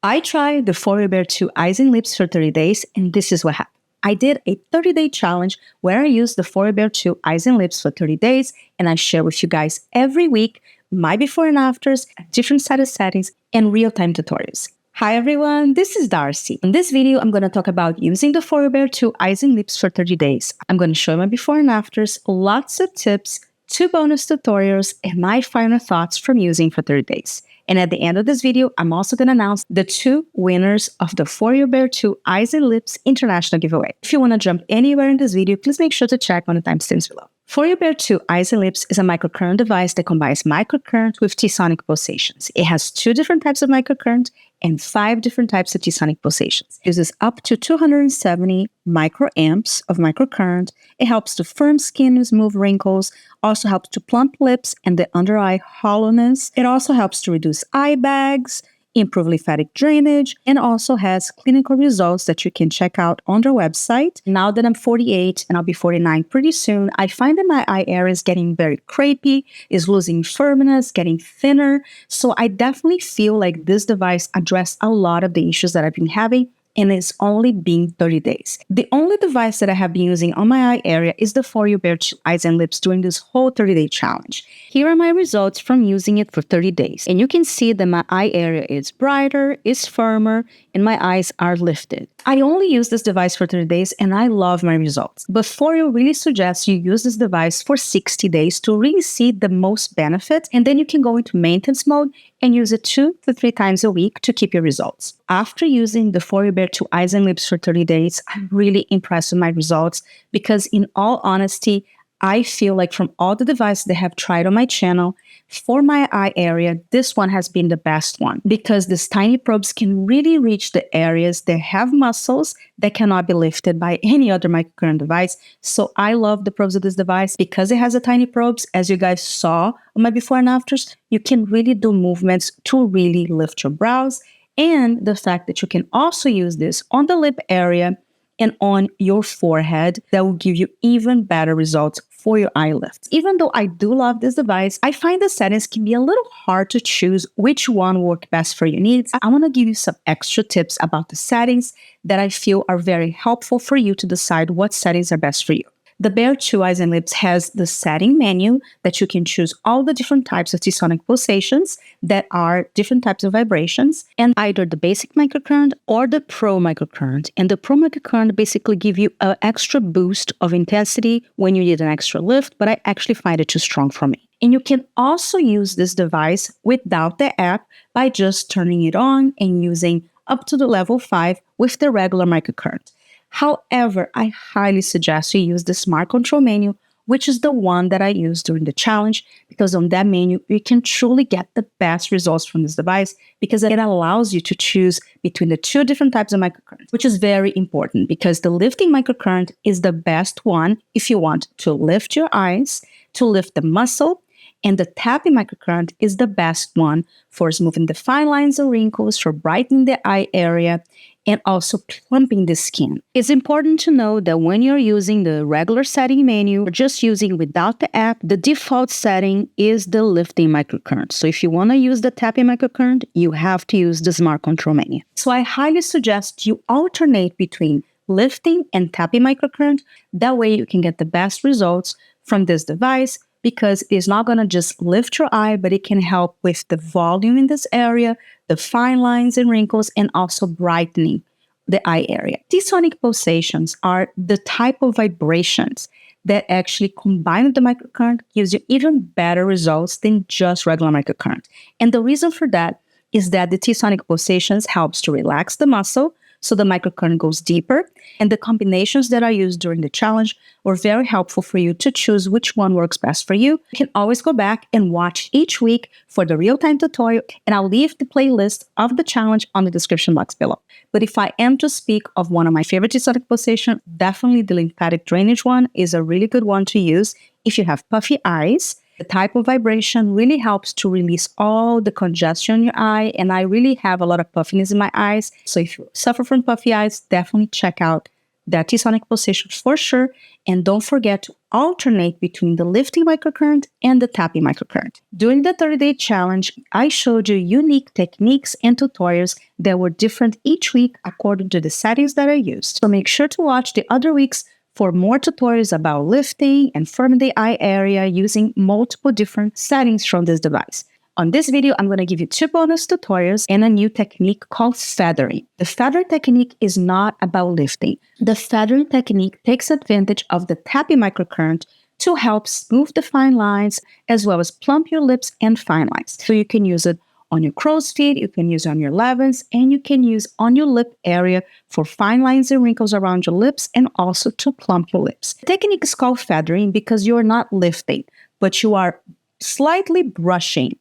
I tried the Foreo Bear 2 Eyes and Lips for 30 days, and this is what happened. I did a 30-day challenge where I used the Foreo Bear 2 Eyes and Lips for 30 days, and I share with you guys every week my before and afters, a different set of settings, and real-time tutorials. Hi everyone, this is Darcy. In this video, I'm going to talk about using the Foreo Bear 2 Eyes and Lips for 30 days. I'm going to show my before and afters, lots of tips, 2 bonus tutorials, and my final thoughts from using for 30 days. And at the end of this video, I'm also going to announce the 2 winners of the Foreo Bear 2 Eyes and Lips International Giveaway. If you want to jump anywhere in this video, please make sure to check on the timestamps below. Foreo Bear 2 Eyes and Lips is a microcurrent device that combines microcurrent with T-sonic pulsations. It has 2 different types of microcurrent and 5 different types of T-sonic pulsations. It uses up to 270 microamps of microcurrent. It helps to firm skin and smooth wrinkles, also helps to plump lips and the under eye hollowness. It also helps to reduce eye bags, improve lymphatic drainage, and also has clinical results that you can check out on their website. Now that I'm 48 and I'll be 49 pretty soon, I find that my eye area is getting very crepey, is losing firmness, getting thinner. So I definitely feel like this device addressed a lot of the issues that I've been having, and it's only been 30 days. The only device that I have been using on my eye area is the Foreo Bear 2 Eyes and Lips during this whole 30-day challenge. Here are my results from using it for 30 days. And you can see that my eye area is brighter, is firmer, and my eyes are lifted. I only use this device for 30 days and I love my results. But Foreo really suggests you use this device for 60 days to really see the most benefit, and then you can go into maintenance mode and use it 2 to 3 times a week to keep your results. After using the Foreo Bear 2 Eyes and Lips for 30 days, I'm really impressed with my results because in all honesty, I feel like from all the devices that I have tried on my channel, for my eye area, this one has been the best one because these tiny probes can really reach the areas that have muscles that cannot be lifted by any other microcurrent device. So I love the probes of this device because it has the tiny probes. As you guys saw on my before and afters, you can really do movements to really lift your brows, and the fact that you can also use this on the lip area and on your forehead, that will give you even better results for your eye lift. Even though I do love this device, I find the settings can be a little hard to choose which one will work best for your needs. I want to give you some extra tips about the settings that I feel are very helpful for you to decide what settings are best for you. The Bear 2 Eyes and Lips has the setting menu that you can choose all the different types of T-sonic pulsations that are different types of vibrations, and either the basic microcurrent or the pro microcurrent. And the pro microcurrent basically give you an extra boost of intensity when you need an extra lift, but I actually find it too strong for me. And you can also use this device without the app by just turning it on and using up to the level 5 with the regular microcurrent. However, I highly suggest you use the Smart Control menu, which is the one that I use during the challenge, because on that menu, you can truly get the best results from this device because it allows you to choose between the 2 different types of microcurrent, which is very important because the lifting microcurrent is the best one if you want to lift your eyes, to lift the muscle, and the tapping microcurrent is the best one for smoothing the fine lines and wrinkles, for brightening the eye area, and also plumping the skin. It's important to know that when you're using the regular setting menu or just using without the app, the default setting is the lifting microcurrent. So if you want to use the tapping microcurrent, you have to use the Smart Control menu. So I highly suggest you alternate between lifting and tapping microcurrent. That way you can get the best results from this device, because it's not going to just lift your eye, but it can help with the volume in this area, the fine lines and wrinkles, and also brightening the eye area. T-sonic pulsations are the type of vibrations that actually combined with the microcurrent gives you even better results than just regular microcurrent. And the reason for that is that the T-sonic pulsations helps to relax the muscle, so the microcurrent goes deeper, and the combinations that I used during the challenge were very helpful for you to choose which one works best for you. You can always go back and watch each week for the real-time tutorial, and I'll leave the playlist of the challenge on the description box below. But if I am to speak of one of my favorite T-sonic pulsation, definitely the lymphatic drainage one is a really good one to use if you have puffy eyes. The type of vibration really helps to release all the congestion in your eye, and I really have a lot of puffiness in my eyes. So if you suffer from puffy eyes, definitely check out that T-sonic pulsation for sure. And don't forget to alternate between the lifting microcurrent and the tapping microcurrent. During the 30-day challenge, I showed you unique techniques and tutorials that were different each week according to the settings that I used. So make sure to watch the other weeks for more tutorials about lifting and firming the eye area using multiple different settings from this device. On this video, I'm going to give you 2 bonus tutorials and a new technique called feathering. The feathering technique is not about lifting. The feathering technique takes advantage of the tapping microcurrent to help smooth the fine lines as well as plump your lips and fine lines. So you can use it on your crow's feet, you can use it on your lavins, and you can use on your lip area for fine lines and wrinkles around your lips and also to plump your lips. The technique is called feathering because you're not lifting, but you are slightly brushing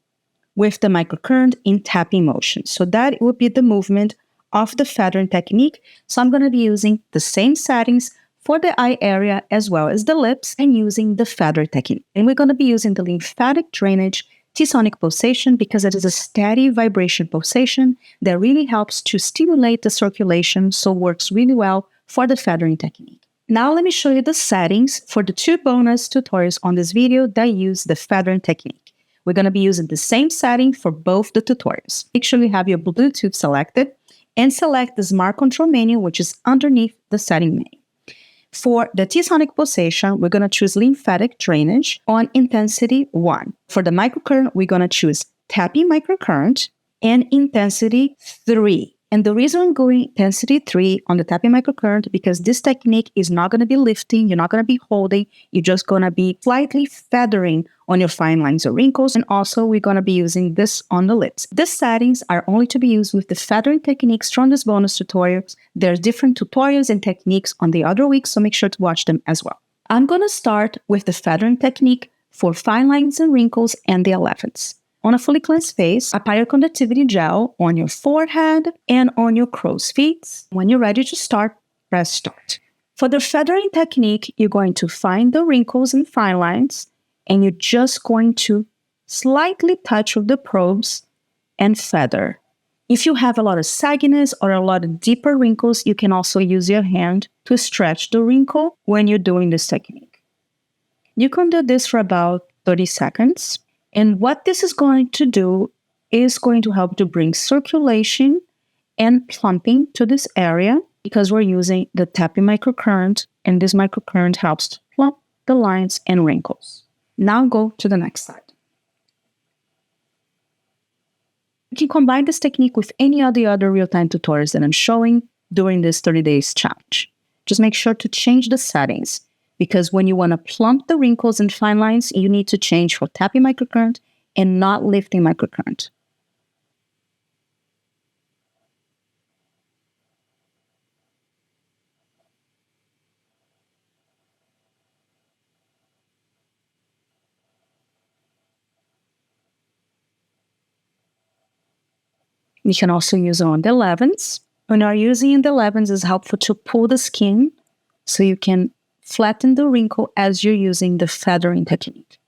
with the microcurrent in tapping motion. So that would be the movement of the feathering technique. So I'm going to be using the same settings for the eye area as well as the lips and using the feather technique. And we're going to be using the lymphatic drainage T-sonic pulsation because it is a steady vibration pulsation that really helps to stimulate the circulation, so works really well for the feathering technique. Now let me show you the settings for the 2 bonus tutorials on this video that use the feathering technique. We're going to be using the same setting for both the tutorials. Make sure you have your Bluetooth selected and select the Smart Control menu, which is underneath the setting menu. For the T-sonic pulsation, we're going to choose lymphatic drainage on intensity 1. For the microcurrent, we're going to choose tapping microcurrent and intensity 3. And the reason I'm going intensity 3 on the tapping microcurrent because this technique is not going to be lifting, you're not going to be holding, you're just going to be slightly feathering on your fine lines or wrinkles. And also we're going to be using this on the lips. These settings are only to be used with the feathering techniques from this bonus tutorials. There's different tutorials and techniques on the other weeks, so make sure to watch them as well. I'm going to start with the feathering technique for fine lines and wrinkles and the 11s. On a fully cleansed face, apply your conductivity gel on your forehead and on your crow's feet. When you're ready to start, press start. For the feathering technique, you're going to find the wrinkles and fine lines, and you're just going to slightly touch with the probes and feather. If you have a lot of sagginess or a lot of deeper wrinkles, you can also use your hand to stretch the wrinkle when you're doing this technique. You can do this for about 30 seconds. And what this is going to do is going to help to bring circulation and plumping to this area because we're using the tapping microcurrent, and this microcurrent helps to plump the lines and wrinkles. Now go to the next slide. You can combine this technique with any of the other real-time tutorials that I'm showing during this 30 days challenge. Just make sure to change the settings, because when you want to plump the wrinkles and fine lines, you need to change for tapping microcurrent and not lifting microcurrent. You can also use it on the 11s. When you're using the 11s, it's helpful to pull the skin so you can flatten the wrinkle as you're using the feathering technique.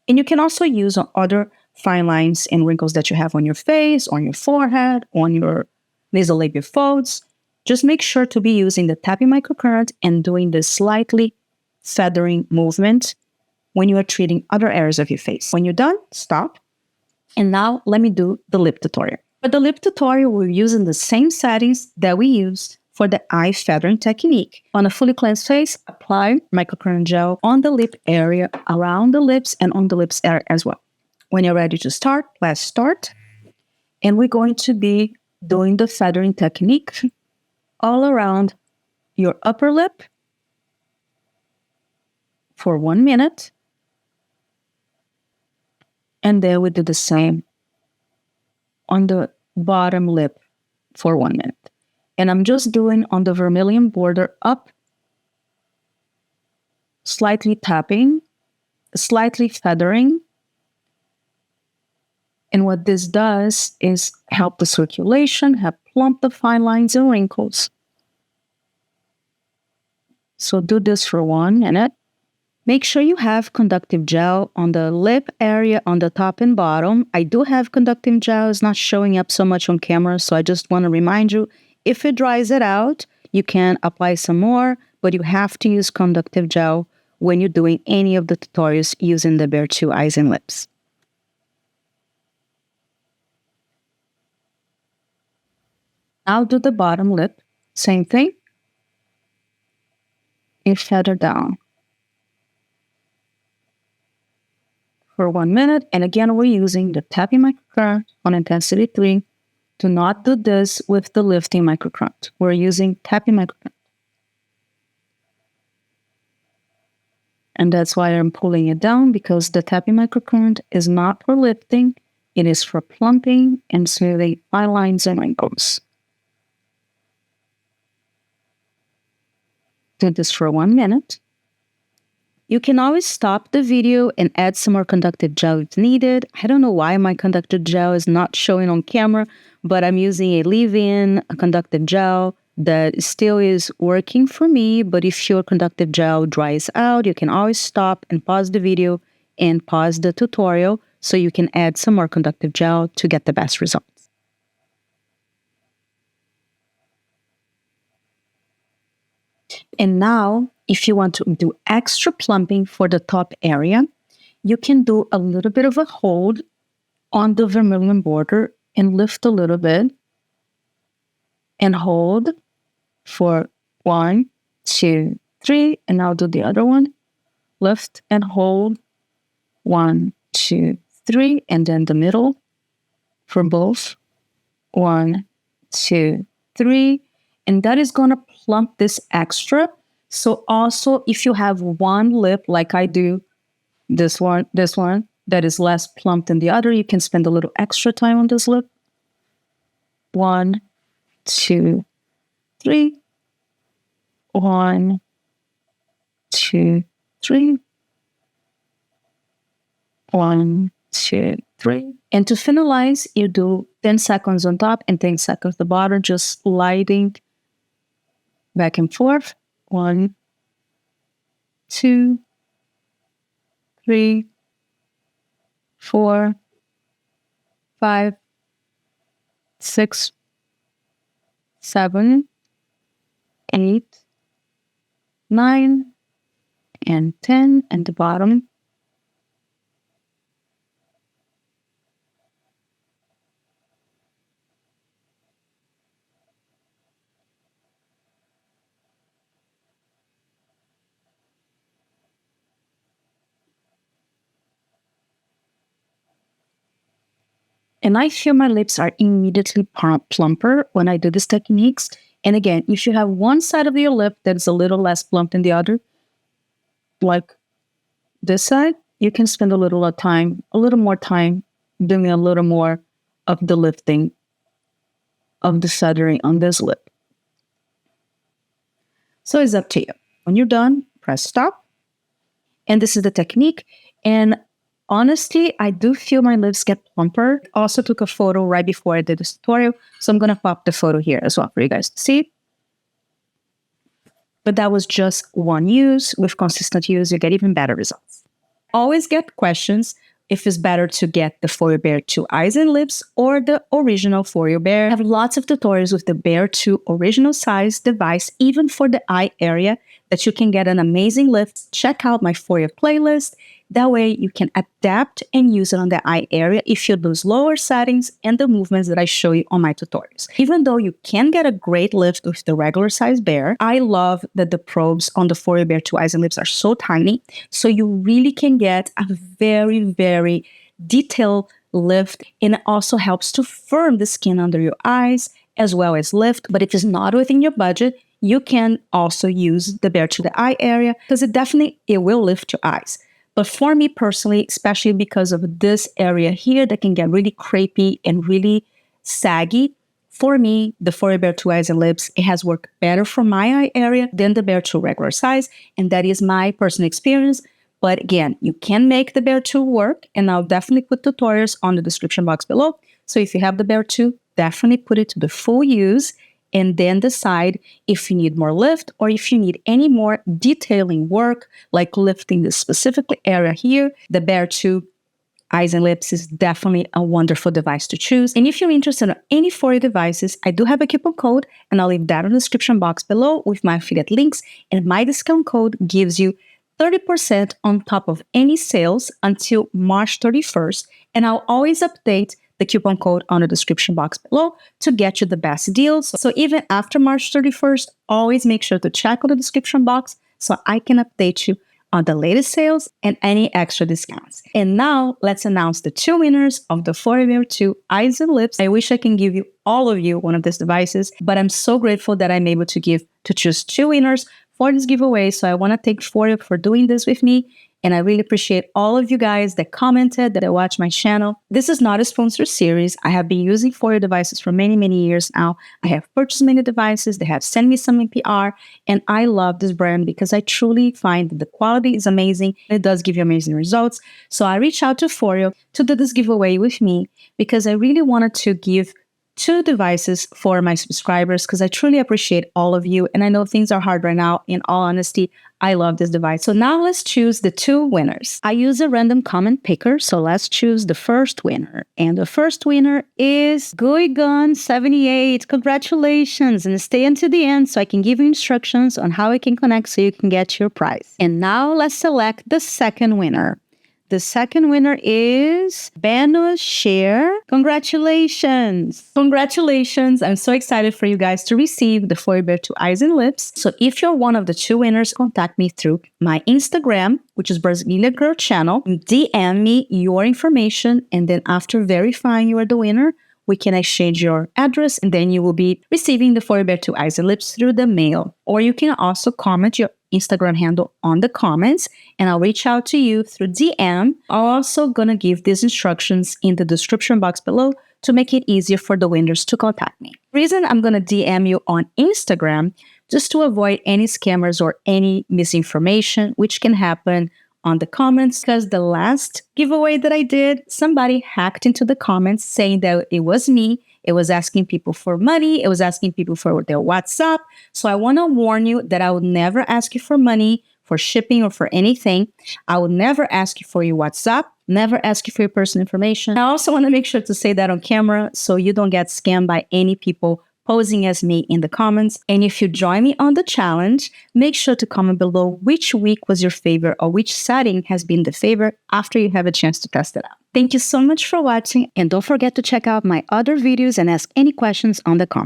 And you can also use other fine lines and wrinkles that you have on your face, on your forehead, on your nasolabial folds. Just make sure to be using the tapping microcurrent and doing the slightly feathering movement when you are treating other areas of your face. When you're done, stop. And now let me do the lip tutorial. For the lip tutorial, we're using the same settings that we used for the eye feathering technique. On a fully cleansed face, apply microcurrent gel on the lip area, around the lips, and on the lips area as well. When you're ready to start, press start. And we're going to be doing the feathering technique all around your upper lip for 1 minute. And then we do the same on the bottom lip for 1 minute. And I'm just doing on the vermilion border up, slightly tapping, slightly feathering, And what this does is help the circulation, help plump the fine lines and wrinkles. So do this for 1 minute. Make sure you have conductive gel on the lip area on the top and bottom. I do have conductive gel. It's not showing up so much on camera, so I just want to remind you, if it dries it out, you can apply some more, but you have to use conductive gel when you're doing any of the tutorials using the Bear 2 eyes and lips. Now do the bottom lip. Same thing. And feather down for 1 minute. And again, we're using the tapping microcurrent on intensity 3. Do not do this with the lifting microcurrent. We're using tapping microcurrent. And that's why I'm pulling it down, because the tapping microcurrent is not for lifting. It is for plumping and smoothing fine lines and wrinkles. Do this for 1 minute. You can always stop the video and add some more conductive gel if needed. I don't know why my conductive gel is not showing on camera, but I'm using a leave-in conductive gel that still is working for me. But if your conductive gel dries out, you can always stop and pause the video and pause the tutorial so you can add some more conductive gel to get the best results. And now, if you want to do extra plumping for the top area, you can do a little bit of a hold on the vermilion border and lift a little bit and hold for 1, 2, 3, and I'll do the other one. Lift and hold 1, 2, 3, and then the middle for both 1, 2, 3. And that is going to plump this extra. So also, if you have one lip, like I do, this one, that is less plump than the other, you can spend a little extra time on this lip. 1, 2, 3. 1, 2, 3. 1, 2, 3. And to finalize, you do 10 seconds on top and 10 seconds at the bottom, just sliding back and forth. 1, 2, 3, 4, 5, 6, 7, 8, 9, and 10 at the bottom. And I feel my lips are immediately plumper when I do these techniques. And again, if you have one side of your lip that's a little less plump than the other, like this side, you can spend a little more time doing a little more of the lifting of the feathering on this lip. So it's up to you. When you're done, press stop. And this is the technique. And honestly, I do feel my lips get plumper. Also took a photo right before I did this tutorial, so I'm going to pop the photo here as well for you guys to see. But that was just one use. With consistent use, you get even better results. Always get questions if it's better to get the Foreo Bear 2 eyes and lips or the original Foreo Bear. I have lots of tutorials with the Bear 2 original size device, even for the eye area, that you can get an amazing lift. Check out my Foreo playlist. That way you can adapt and use it on the eye area if you lose lower settings and the movements that I show you on my tutorials. Even though you can get a great lift with the regular size Bear, I love that the probes on the Foreo Bear 2 eyes and lips are so tiny, so you really can get a very, very detailed lift, and it also helps to firm the skin under your eyes as well as lift. But if it's not within your budget, you can also use the Bear to the eye area, because it will lift your eyes. But for me personally, especially because of this area here that can get really crepey and really saggy, for me, the Foreo Bear 2 eyes and lips, it has worked better for my eye area than the Bear 2 regular size. And that is my personal experience. But again, you can make the Bear 2 work, and I'll definitely put tutorials on the description box below. So if you have the Bear 2, definitely put it to the full use and then decide if you need more lift or if you need any more detailing work, like lifting this specific area here. The Bear 2 Eyes and Lips is definitely a wonderful device to choose. And if you're interested in any Foreo devices, I do have a coupon code, and I'll leave that in the description box below with my affiliate links. And my discount code gives you 30% on top of any sales until March 31st. And I'll always update the coupon code on the description box below to get you the best deals. So even after March 31st, always make sure to check on the description box so I can update you on the latest sales and any extra discounts. And now let's announce the 2 winners of the Foreo Bear 2 Eyes and Lips. I wish I can give you all of you one of these devices, but I'm so grateful that I'm able to choose 2 winners for this giveaway. So I want to thank Foreo for doing this with me. And I really appreciate all of you guys that commented, that watch my channel. This is not a sponsored series. I have been using Foreo devices for many, many years now. I have purchased many devices. They have sent me some NPR. And I love this brand because I truly find that the quality is amazing. It does give you amazing results. So I reached out to Foreo to do this giveaway with me because I really wanted to give 2 devices for my subscribers because I truly appreciate all of you. And I know things are hard right now. In all honesty, I love this device. So now let's choose the 2 winners. I use a random comment picker. So let's choose the first winner. And the first winner is Guigun78. Congratulations. And stay until the end so I can give you instructions on how I can connect so you can get your prize. And now let's select the second winner. The second winner is Beno Share. Congratulations. Congratulations. I'm so excited for you guys to receive the Foreo Bear 2 Eyes and Lips. So if you're one of the 2 winners, contact me through my Instagram, which is Brazilian Girl Channel. DM me your information, and then after verifying you are the winner, we can exchange your address, and then you will be receiving the Foreo Bear 2 Eyes and Lips through the mail. Or you can also comment your Instagram handle on the comments, and I'll reach out to you through DM. I'm also going to give these instructions in the description box below to make it easier for the winners to contact me. The reason I'm going to DM you on Instagram, just to avoid any scammers or any misinformation, which can happen on the comments, because the last giveaway that I did, somebody hacked into the comments saying that it was me. It was asking people for money. It was asking people for their WhatsApp. So I want to warn you that I would never ask you for money, for shipping, or for anything. I would never ask you for your WhatsApp, never ask you for your personal information. I also want to make sure to say that on camera so you don't get scammed by any people posing as me in the comments. And if you join me on the challenge, make sure to comment below which week was your favorite or which setting has been the favorite after you have a chance to test it out. Thank you so much for watching, and don't forget to check out my other videos and ask any questions on the comments.